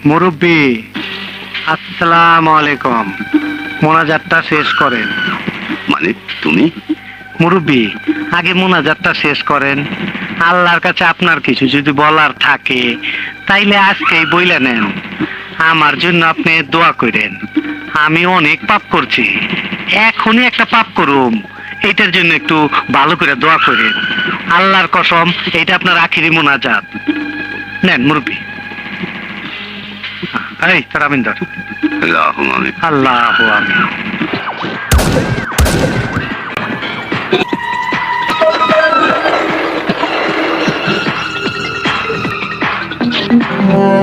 মুরব্বী, আসসালামু আলাইকুম। মোনাজাতটা শেষ করেন। মানে তুমি? মুরব্বী, আগে মোনাজাতটা শেষ করেন। আল্লাহর কাছে আপনার কিছু যদি বলার থাকে তাইলে আজকেই বইলে নেন। আমার জন্য আপনি দোয়া করেন। আমি অনেক পাপ করছি, এখনই একটা পাপ করুম, এইটার জন্য একটু ভালো করে দোয়া করেন। আল্লাহর কসম, এটা আপনার আখিরি মোনাজাত। নেন মুরব্বী। এই তার আমিন ধর। আল্লাহুম্মা আমিন। আল্লাহ আমিন।